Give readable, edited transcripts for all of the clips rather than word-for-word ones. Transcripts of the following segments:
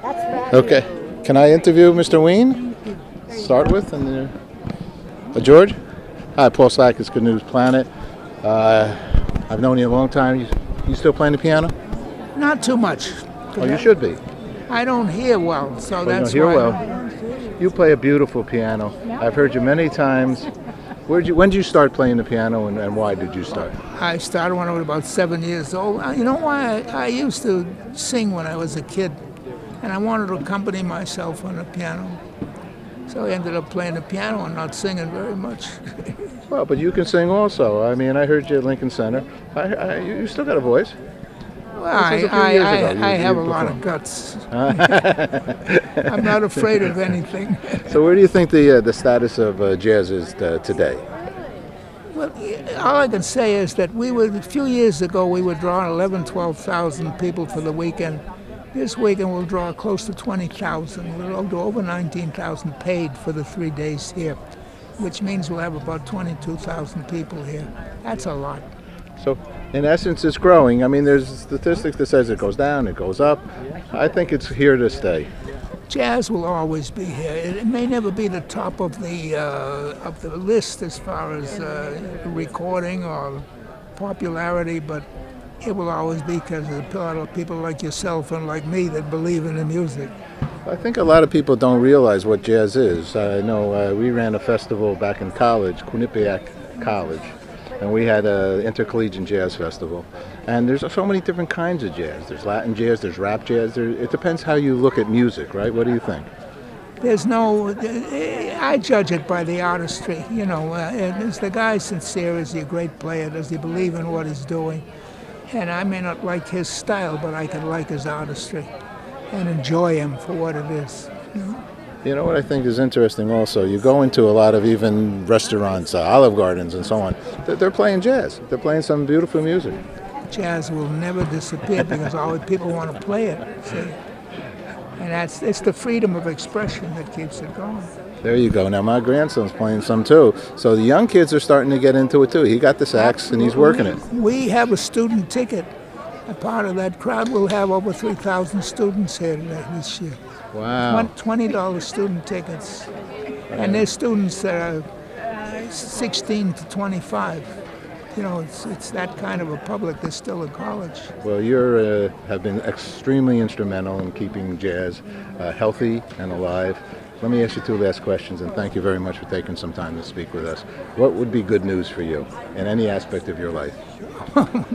Okay. Can I interview Mr. Wein? Start with and George. Hi, Paul Slackis, Good News Planet. I've known you a long time. You still playing the piano? Not too much. Oh, you should be. I don't hear well, so that's you don't hear why. well. You play a beautiful piano. I've heard you many times. When did you start playing the piano, and why did you start? I started when I was about 7 years old. You know why? I used to sing when I was a kid, and I wanted to accompany myself on the piano. So I ended up playing the piano and not singing very much. Well, but you can sing also. I mean, I heard you at Lincoln Center. You still got a voice. Well, I have a lot of guts. I'm not afraid of anything. So where do you think the status of jazz is today? Well, all I can say is that a few years ago, we were drawing 11,000, 12,000 people for the weekend. This weekend we'll draw close to 20,000. We'll do over 19,000 paid for the 3 days here, which means we'll have about 22,000 people here. That's a lot. So, in essence, it's growing. I mean, there's statistics that says it goes down, it goes up. I think it's here to stay. Jazz will always be here. It may never be the top of the list as far as recording or popularity, but it will always be because there's a lot of people like yourself and like me that believe in the music. I think a lot of people don't realize what jazz is. I know we ran a festival back in college, Quinnipiac College, and we had an intercollegiate jazz festival. And there's so many different kinds of jazz. There's Latin jazz, there's rap jazz. It depends how you look at music, right? What do you think? I judge it by the artistry. You know, is the guy sincere? Is he a great player? Does he believe in what he's doing? And I may not like his style, but I can like his artistry and enjoy him for what it is. You know what I think is interesting also? You go into a lot of even restaurants, Olive Gardens and so on. They're playing jazz. They're playing some beautiful music. Jazz will never disappear because always people want to play it, see? And it's the freedom of expression that keeps it going. There you go. Now my grandson's playing some too. So the young kids are starting to get into it too. He got the sax and he's working it. We have a student ticket. A part of that crowd will have over 3,000 students here this year. Wow. $20 student tickets. And there's students that are 16 to 25. You know, it's that kind of a public that's still in college. Well, you have been extremely instrumental in keeping jazz healthy and alive. Let me ask you two last questions, and thank you very much for taking some time to speak with us. What would be good news for you in any aspect of your life?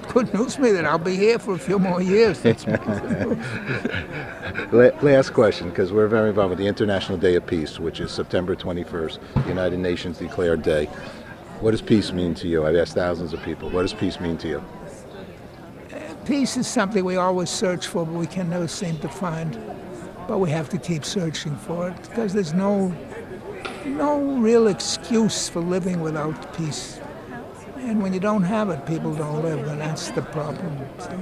Good news for me that I'll be here for a few more years. Last question, because we're very involved with the International Day of Peace, which is September 21st, the United Nations declared day. What does peace mean to you? I've asked thousands of people. What does peace mean to you? Peace is something we always search for, but we can never seem to find. But we have to keep searching for it because there's no real excuse for living without peace. And when you don't have it, people don't live, and that's the problem. So.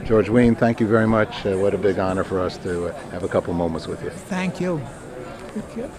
George Wein, thank you very much. What a big honor for us to have a couple moments with you. Thank you. Take care.